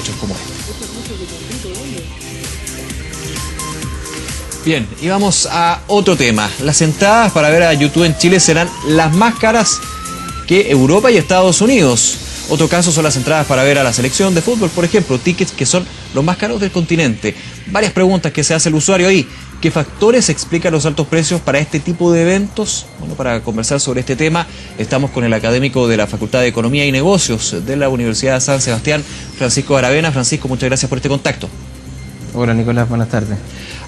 hechos como este. Bien, y vamos a otro tema. Las entradas para ver a YouTube en Chile serán las más caras que Europa y Estados Unidos. Otro caso son las entradas para ver a la selección de fútbol, por ejemplo, tickets que son los más caros del continente. Varias preguntas que se hace el usuario ahí. ¿Qué factores explican los altos precios para este tipo de eventos? Bueno, para conversar sobre este tema estamos con el académico de la Facultad de Economía y Negocios de la Universidad de San Sebastián, Francisco Aravena. Francisco, muchas gracias por este contacto. Hola Nicolás, buenas tardes.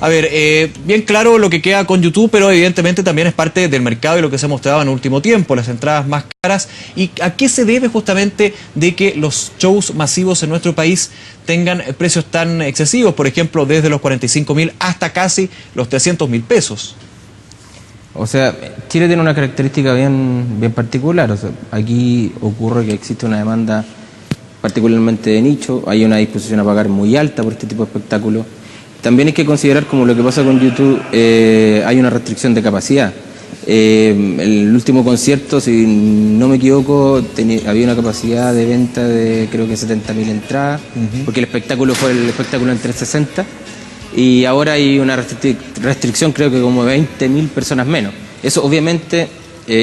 A ver, bien claro lo que queda con YouTube, pero evidentemente también es parte del mercado y lo que se ha mostrado en el último tiempo, las entradas más caras. ¿Y a qué se debe justamente de que los shows masivos en nuestro país tengan precios tan excesivos? Por ejemplo, desde los 45.000 hasta casi los 300.000 pesos. O sea, Chile tiene una característica bien particular. O sea, aquí ocurre que existe una demanda particularmente de nicho, hay una disposición a pagar muy alta por este tipo de espectáculos. También hay que considerar, como lo que pasa con YouTube, hay una restricción de capacidad. El último concierto, si no me equivoco, había una capacidad de venta de creo que 70.000 entradas, porque el espectáculo fue el espectáculo en 360, y ahora hay una restricción, creo que como 20.000 personas menos. Eso obviamente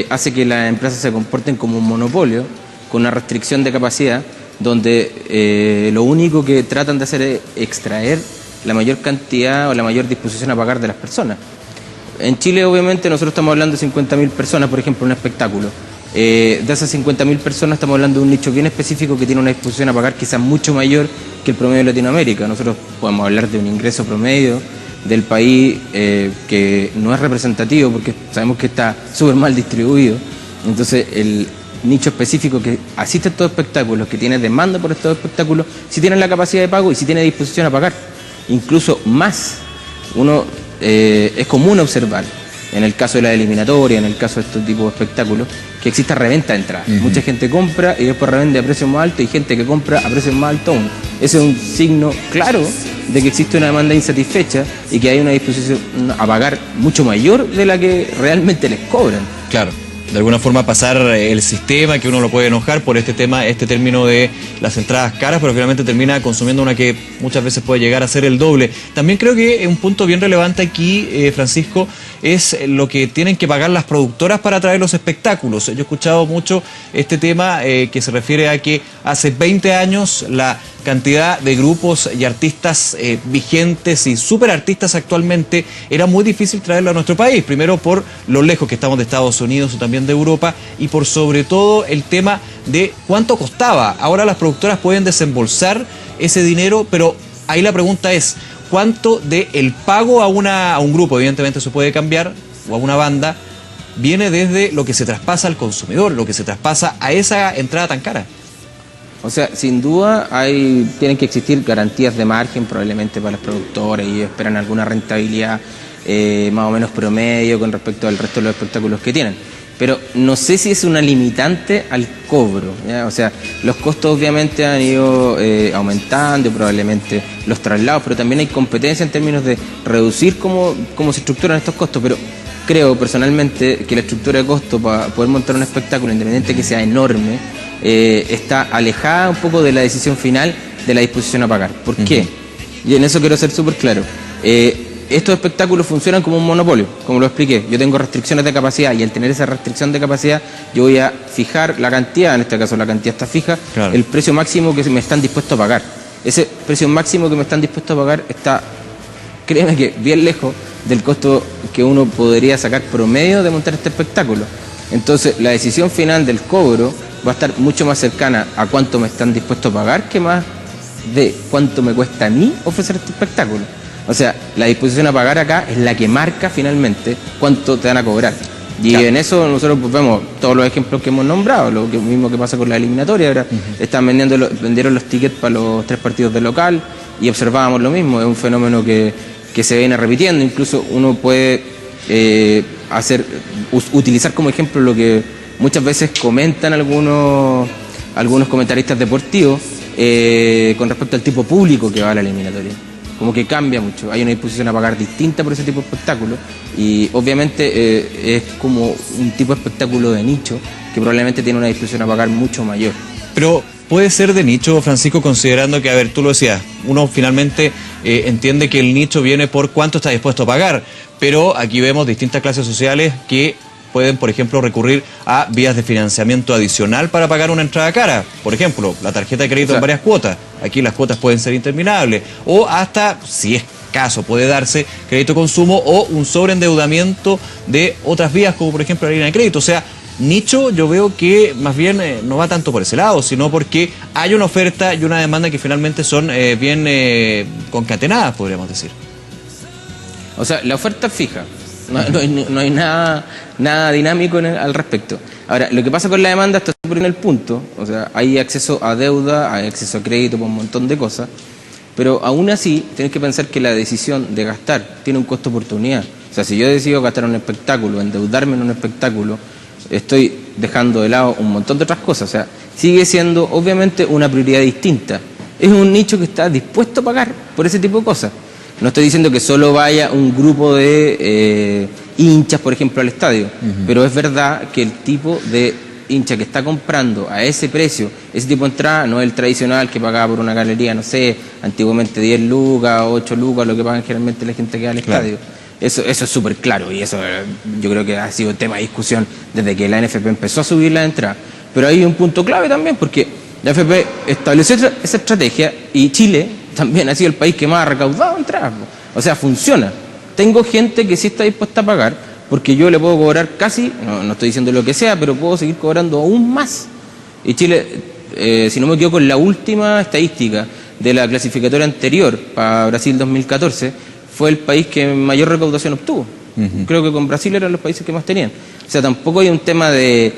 hace que las empresas se comporten como un monopolio, con una restricción de capacidad, donde lo único que tratan de hacer es extraer la mayor cantidad o la mayor disposición a pagar de las personas. En Chile obviamente nosotros estamos hablando de 50.000 personas, por ejemplo, en un espectáculo. De esas 50.000 personas estamos hablando de un nicho bien específico que tiene una disposición a pagar quizás mucho mayor que el promedio de Latinoamérica. Nosotros podemos hablar de un ingreso promedio del país que no es representativo porque sabemos que está súper mal distribuido. Entonces el nicho específico que asiste a estos espectáculos, que tiene demanda por estos espectáculos, sí tiene la capacidad de pago y sí tiene disposición a pagar. Incluso más. Es común observar, en el caso de la eliminatoria, en el caso de estos tipos de espectáculos, que exista reventa de entradas. Mucha gente compra y después revende a precios más altos y gente que compra a precios más altos aún. Ese es un signo claro de que existe una demanda insatisfecha y que hay una disposición a pagar mucho mayor de la que realmente les cobran. Claro. De alguna forma pasar el sistema, que uno lo puede enojar por este tema, este término de las entradas caras, pero finalmente termina consumiendo una que muchas veces puede llegar a ser el doble. También creo que un punto bien relevante aquí, Francisco, es lo que tienen que pagar las productoras para traer los espectáculos. Yo he escuchado mucho este tema que se refiere a que hace 20 años la cantidad de grupos y artistas vigentes y superartistas actualmente era muy difícil traerlo a nuestro país. Primero por lo lejos que estamos de Estados Unidos o también de Europa y por sobre todo el tema de cuánto costaba. Ahora las productoras pueden desembolsar ese dinero, pero ahí la pregunta es ¿cuánto del pago a un grupo, evidentemente eso puede cambiar, o a una banda, viene desde lo que se traspasa al consumidor, lo que se traspasa a esa entrada tan cara? O sea, sin duda tienen que existir garantías de margen probablemente para las productoras y esperan alguna rentabilidad más o menos promedio con respecto al resto de los espectáculos que tienen. Pero no sé si es una limitante al cobro, ¿ya? O sea, los costos obviamente han ido aumentando, probablemente los traslados, pero también hay competencia en términos de reducir cómo se estructuran estos costos. Pero creo personalmente que la estructura de costo para poder montar un espectáculo, independiente que sea enorme, está alejada un poco de la decisión final de la disposición a pagar. ¿Por qué? Y en eso quiero ser súper claro. Estos espectáculos funcionan como un monopolio, como lo expliqué. Yo tengo restricciones de capacidad y al tener esa restricción de capacidad yo voy a fijar la cantidad, en este caso la cantidad está fija, claro, el precio máximo que me están dispuestos a pagar. Ese precio máximo que me están dispuestos a pagar está, créeme que bien lejos del costo que uno podría sacar promedio de montar este espectáculo. Entonces la decisión final del cobro va a estar mucho más cercana a cuánto me están dispuestos a pagar que más de cuánto me cuesta a mí ofrecer este espectáculo. O sea, la disposición a pagar acá es la que marca finalmente cuánto te van a cobrar. Y claro, en eso nosotros pues, vemos todos los ejemplos que hemos nombrado, lo mismo que pasa con la eliminatoria. Ahora están vendieron los tickets para los 3 partidos de local y observábamos lo mismo. Es un fenómeno que se viene repitiendo. Incluso uno puede utilizar como ejemplo lo que muchas veces comentan algunos comentaristas deportivos con respecto al tipo público que va a la eliminatoria. Como que cambia mucho, hay una disposición a pagar distinta por ese tipo de espectáculo y obviamente es como un tipo de espectáculo de nicho que probablemente tiene una disposición a pagar mucho mayor. Pero puede ser de nicho, Francisco, considerando que, a ver, tú lo decías, uno finalmente entiende que el nicho viene por cuánto está dispuesto a pagar, pero aquí vemos distintas clases sociales que pueden, por ejemplo, recurrir a vías de financiamiento adicional para pagar una entrada cara. Por ejemplo, la tarjeta de crédito en varias cuotas. Aquí las cuotas pueden ser interminables. O hasta, si es caso, puede darse crédito consumo o un sobreendeudamiento de otras vías, como por ejemplo la línea de crédito. O sea, nicho yo veo que más bien no va tanto por ese lado, sino porque hay una oferta y una demanda que finalmente son bien concatenadas, podríamos decir. O sea, la oferta es fija. No hay nada dinámico al respecto. Ahora, lo que pasa con la demanda está súper en el punto. O sea, hay acceso a deuda, hay acceso a crédito por un montón de cosas. Pero aún así, tienes que pensar que la decisión de gastar tiene un costo oportunidad. O sea, si yo decido gastar en un espectáculo, endeudarme en un espectáculo, estoy dejando de lado un montón de otras cosas. O sea, sigue siendo obviamente una prioridad distinta. Es un nicho que está dispuesto a pagar por ese tipo de cosas. No estoy diciendo que solo vaya un grupo de hinchas, por ejemplo, al estadio, pero es verdad que el tipo de hincha que está comprando a ese precio, ese tipo de entrada, no es el tradicional que pagaba por una galería, no sé, antiguamente 10 lucas, 8 lucas, lo que pagan generalmente la gente que va al estadio. Eso es súper claro y eso yo creo que ha sido tema de discusión desde que la NFP empezó a subir la entrada. Pero hay un punto clave también, porque la NFP estableció esa estrategia y Chile también ha sido el país que más ha recaudado entradas. O sea, funciona. Tengo gente que sí está dispuesta a pagar, porque yo le puedo cobrar casi, no estoy diciendo lo que sea, pero puedo seguir cobrando aún más. Y Chile, si no me equivoco, en la última estadística de la clasificatoria anterior, para Brasil 2014, fue el país que mayor recaudación obtuvo. Creo que con Brasil eran los países que más tenían. O sea, tampoco hay un tema de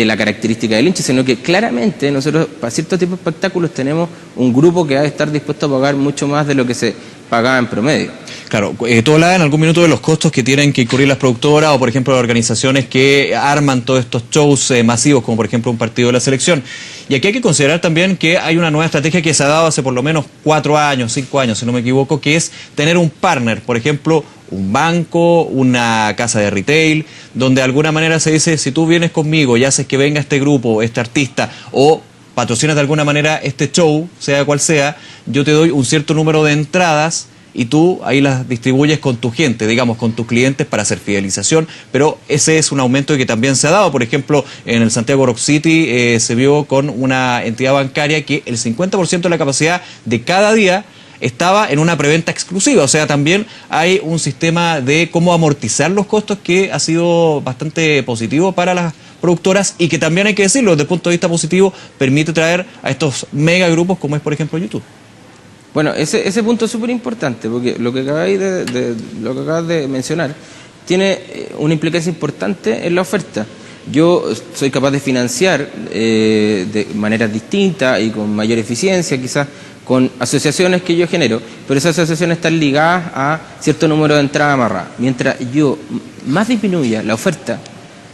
la característica del hincha, sino que claramente nosotros para ciertos tipos de espectáculos tenemos un grupo que va a estar dispuesto a pagar mucho más de lo que se pagaba en promedio. Claro, tú hablabas en algún minuto de los costos que tienen que incurrir las productoras o por ejemplo las organizaciones que arman todos estos shows masivos, como por ejemplo un partido de la selección. Y aquí hay que considerar también que hay una nueva estrategia que se ha dado hace por lo menos 4 años, 5 años, si no me equivoco, que es tener un partner, por ejemplo, un banco, una casa de retail, donde de alguna manera se dice, si tú vienes conmigo y haces que venga este grupo, este artista, o patrocinas de alguna manera este show, sea cual sea, yo te doy un cierto número de entradas y tú ahí las distribuyes con tu gente, digamos, con tus clientes para hacer fidelización, pero ese es un aumento que también se ha dado. Por ejemplo, en el Santiago Rock City se vio con una entidad bancaria que el 50% de la capacidad de cada día estaba en una preventa exclusiva, o sea, también hay un sistema de cómo amortizar los costos que ha sido bastante positivo para las productoras y que también hay que decirlo, desde el punto de vista positivo, permite traer a estos mega grupos como es, por ejemplo, YouTube. Bueno, ese punto es súper importante, porque lo que acabas de mencionar tiene una implicancia importante en la oferta. Yo soy capaz de financiar de maneras distintas y con mayor eficiencia, quizás con asociaciones que yo genero, pero esas asociaciones están ligadas a cierto número de entradas amarradas. Mientras yo más disminuya la oferta,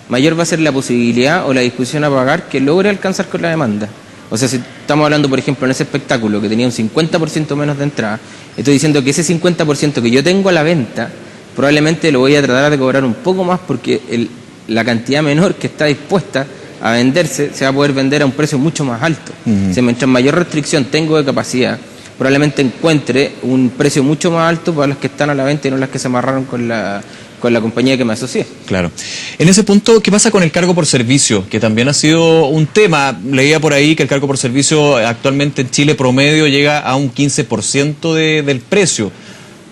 mayor va a ser la posibilidad o la discusión a pagar que logre alcanzar con la demanda. O sea, si estamos hablando, por ejemplo, en ese espectáculo que tenía un 50% menos de entrada, estoy diciendo que ese 50% que yo tengo a la venta, probablemente lo voy a tratar de cobrar un poco más porque la cantidad menor que está dispuesta a venderse se va a poder vender a un precio mucho más alto. Si mientras mayor restricción tengo de capacidad, probablemente encuentre un precio mucho más alto para las que están a la venta y no las que se amarraron con la compañía que me asocié. Claro. En ese punto, ¿qué pasa con el cargo por servicio? Que también ha sido un tema. Leía por ahí que el cargo por servicio actualmente en Chile promedio llega a un 15% del precio,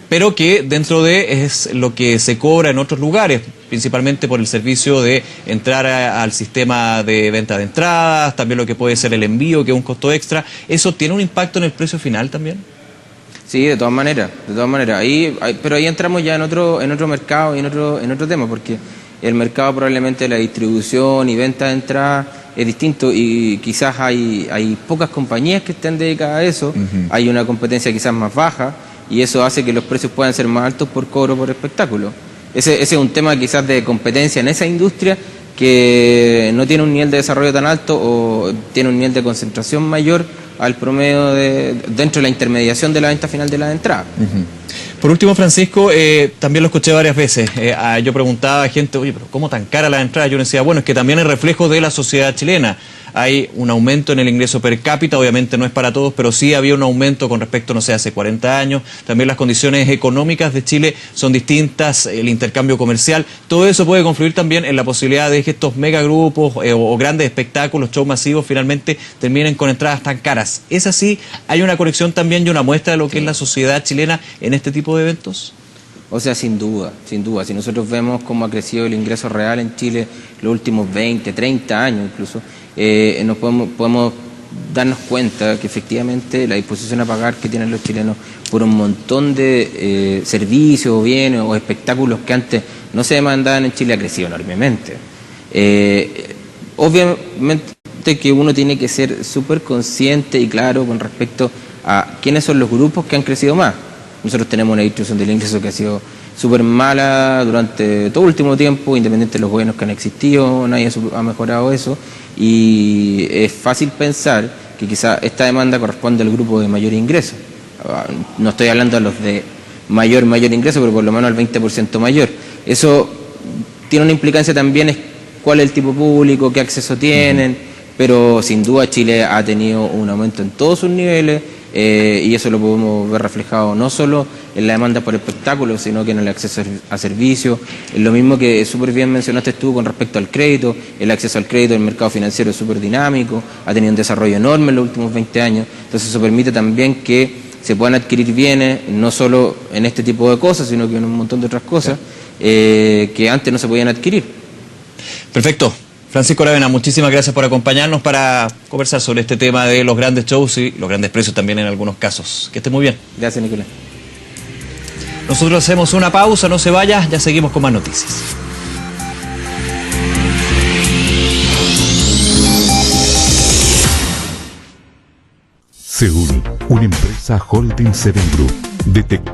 pero que dentro de es lo que se cobra en otros lugares, principalmente por el servicio de entrar al sistema de venta de entradas, también lo que puede ser el envío, que es un costo extra. ¿Eso tiene un impacto en el precio final también? Sí, de todas maneras. Pero ahí entramos ya en otro mercado y en otro tema, porque el mercado probablemente de la distribución y venta de entradas es distinto y quizás hay pocas compañías que estén dedicadas a eso, hay una competencia quizás más baja y eso hace que los precios puedan ser más altos por cobro por espectáculo. Ese es un tema quizás de competencia en esa industria que no tiene un nivel de desarrollo tan alto o tiene un nivel de concentración mayor al promedio dentro de la intermediación de la venta final de la entrada. Por último, Francisco, también lo escuché varias veces. Yo preguntaba a gente, oye, pero ¿cómo tan cara la entrada? Yo decía, bueno, es que también es reflejo de la sociedad chilena. Hay un aumento en el ingreso per cápita, obviamente no es para todos, pero sí había un aumento con respecto, no sé, hace 40 años. También las condiciones económicas de Chile son distintas, el intercambio comercial. Todo eso puede confluir también en la posibilidad de que estos megagrupos o grandes espectáculos, shows masivos, finalmente terminen con entradas tan caras. ¿Es así? ¿Hay una conexión también y una muestra de lo que es la sociedad chilena en este tipo de eventos? O sea, sin duda, sin duda. Si nosotros vemos cómo ha crecido el ingreso real en Chile los últimos 20, 30 años incluso, nos podemos darnos cuenta que efectivamente la disposición a pagar que tienen los chilenos por un montón de servicios o bienes o espectáculos que antes no se demandaban en Chile ha crecido enormemente. Obviamente que uno tiene que ser súper consciente y claro con respecto a quiénes son los grupos que han crecido más. Nosotros tenemos una distribución del ingreso que ha sido súper mala durante todo el último tiempo, independiente de los gobiernos que han existido, nadie ha mejorado eso, y es fácil pensar que quizá esta demanda corresponde al grupo de mayor ingreso. No estoy hablando de los de mayor ingreso, pero por lo menos al 20% mayor. Eso tiene una implicancia también, es cuál es el tipo público, qué acceso tienen, pero sin duda Chile ha tenido un aumento en todos sus niveles, y eso lo podemos ver reflejado no solo en la demanda por espectáculos, sino que en el acceso a servicios. Lo mismo que súper bien mencionaste tú con respecto al crédito, el acceso al crédito del mercado financiero es súper dinámico, ha tenido un desarrollo enorme en los últimos 20 años, entonces eso permite también que se puedan adquirir bienes, no solo en este tipo de cosas, sino que en un montón de otras cosas que antes no se podían adquirir. Perfecto. Francisco Aravena, muchísimas gracias por acompañarnos para conversar sobre este tema de los grandes shows y los grandes precios también en algunos casos. Que esté muy bien. Gracias, Nicolás. Nosotros hacemos una pausa, no se vaya, ya seguimos con más noticias. Seúl, una empresa Holding Seven Group, detectó